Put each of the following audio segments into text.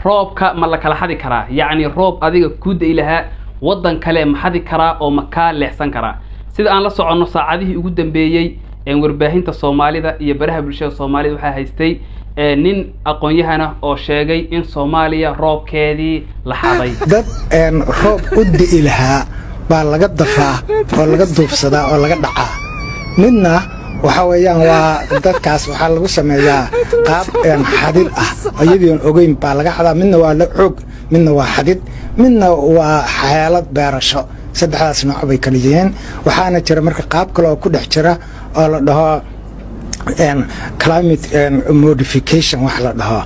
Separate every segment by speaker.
Speaker 1: roobka ma la kala xadi karaa yacni roob adiga ku day lahaa wadan kale ma xadi karaa oo ma ka leexsan karaa sida aan la socono saacadihii ugu dambeeyay warbaahinta Soomaalida iyo baraha bulshada Soomaalida waxa haystay nin aqoon-yahana oo sheegay in Soomaaliya roobkeedii la xaday
Speaker 2: dad roob u day lahaa baa laga dafaa oo laga duufsadaa oo laga dhacaa midna waxa weeyaan waa dadkaas waxa lagu sameeyaa qaab xadid ah ayadoo ogeyn baa laga xadaa midna waa la xoog midna waa xadid midna waa xaalad beerasho saddexdaas nooc bay kala yihiin waxaana jira marka qaab kale oo ku dhex jira oo la dhaho climate modification wax la dhaho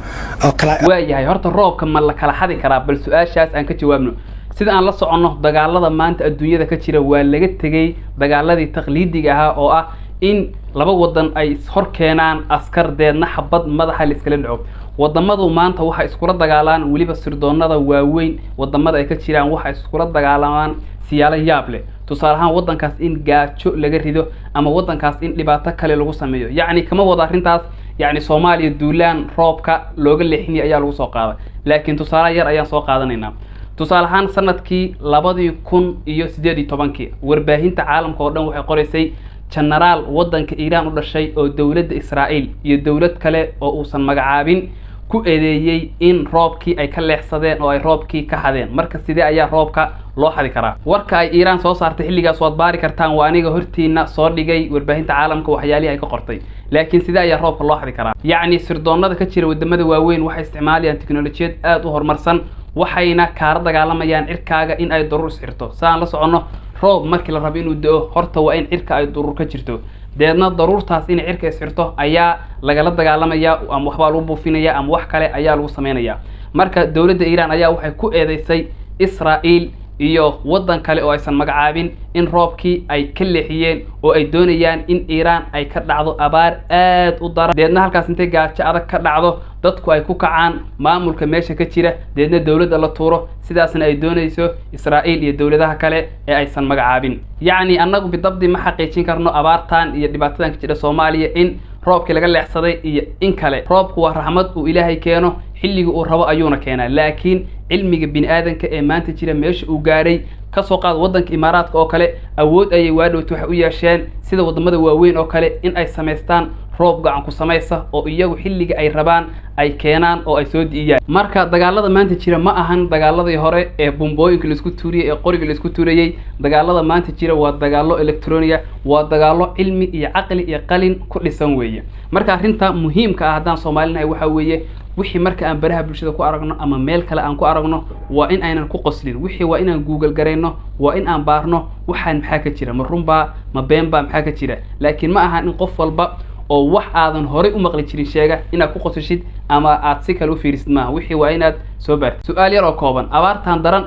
Speaker 2: oo kala
Speaker 1: waayahay horta roobka ma la kala xadi karaa bal su'aashaas aan ka jawaabno sida aan la socono dagaalada maanta adduunyada ka jira waa laga tagay dagaaladii taqliidiga ah oo ah in laba wadan ay hor keenaan askar deedna xabad madaxa la iskala dhaco wadamadu maanta waxa iskula dagaalaan waliba sirdoonada waaweyn wadamada ay ka jiraan waxa iskula dagaalamaan siyaalo yaab leh tusaale ahaan wadankaas in gaajo laga rido ama wadankaas in dhibaato kale lagu sameeyo yacni kama wada arintaas yacni Soomaaliya duulaan roobka looga leexinay ayaa lagu soo qaaday laakiin tusaale yar ayaan soo qaadanaynaa tusaale ahaan sanadkii 2018 warbaahinta caalamka oo dhan waxay qoraysay generaal wadanka Iiraan u dhashay oo dawladda Israa'iil iyo dawlad kale oo uusan magacaabin ku eedeeyay in roobkii ay ka leexsadeen oo ay roobkii ka xadeen marka sidee ayaa roobka loo xadi karaa warka ay Iiraan soo saartay xilligaas waad baari kartaan waa aniga hortiina soo dhigay warbaahinta caalamka waxyaalihi ay ka qortay laakiin sidee ayaa roobka loo xadi karaa yacni sirdoonada ka jira wadamada waaweyn waxay isticmaalayaan tiknoolajiyad aad u horumarsan waxayna kaara dagaalamayaan cirkaaga in ay daruur isxirto saan la socono roob markii la rabo inuu da'o horta waa in cirka ay daruur ka jirto deedna daruurtaas in cirka isxirto ayaa lagala dagaalamaya ama waxba lagu buufinaya ama wax kale ayaa lagu sameynaya marka dawladda Iiraan ayaa waxay ku eedeysay Israa'iil iyo wadan kale oo aysan magacaabin in roobkii ay ka leexiyeen oo ay doonayaan in Iiraan ay ka dhacdo abaar aad u daran deedna halkaas intay gaajo adag ka dhacdo dadku ay ku kacaan maamulka meesha ka jira deedna dawladda la tuuro sidaasna ay doonayso Israa'iil iyo dawladaha kale ee aysan magacaabin yacni annagu bidabdi ma xaqiijin karno abaartan iyo dhibaatadan ka jira Soomaaliya in roobkii laga leexsaday iyo in kale roobku waa raxmad uu Ilaahay keeno xilliga uu rabo ayuuna keenaa laakiin cilmiga bini'aadanka ee maanta jira meesha uu gaaray ka soo qaad wadanka Imaaraadka oo kale awood ayay waadhowt wax u yeesheen sida wadamada waaweyn oo kale in ay sameystaan roob gacan ku samaysa oo iyagu xilliga ay rabaan ay keenaan oo ay soo diiyaan marka dagaalada maanta jira ma ahan dagaaladii hore ee bombooyinka la isku tuuriyay ee qoriga la isku tuuriyay dagaalada maanta jira waa dagaalo elektrooniga waa dagaalo cilmi iyo aqli iyo qalin ku dhisan weeye marka arinta muhiimka ah hadaan Soomaalinahay waxa weeye wixii marka aan baraha bulshada ku aragno ama meel kale aan ku aragno waa in aynan ku qoslin wixii waa inaan Google gareyno waa in aan baarno waxaan maxaa ka jira ma runba ma beenba maxaa ka jira laakiin ma ahan in qof walba oo wax aadan hore u maqli jirin sheega inaad ku qosashid ama aad si kale u fiirisid ma wixii waa inaad soo baartid su'aal yar oo kooban abaartan daran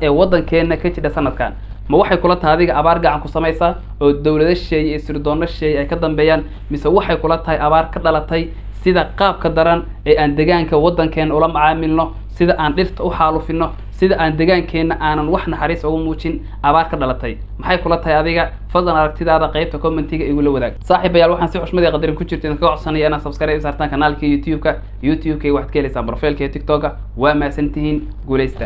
Speaker 1: ee wadankeena ka jira sanadkan ma waxay kula tahay adiga abaar gacan ku samaysa oo dawladda shay iyo sirdoonno shay ay ka dambeeyaan mise waxay kula tahay abaar ka dhalatay sida qaabka daran ee aan deegaanka wadankeena ula macaamilno sida aan dhirta u xaalufino sida aan deegaankeena aanan wax naxariis ugu muujin abaar ka dhalatay maxay kula tahay adiga fadlan aragtidaada qaybta commentiga igu la wadaag saaxiibayaal waxaan si xushmad iyo qadarin ku jirteen ka codsanaya inaad subscribe saartaan kanaalka YouTube-ka waxaad ka helaysaan profilka TikTok-ka waa maasantihiin guuleysta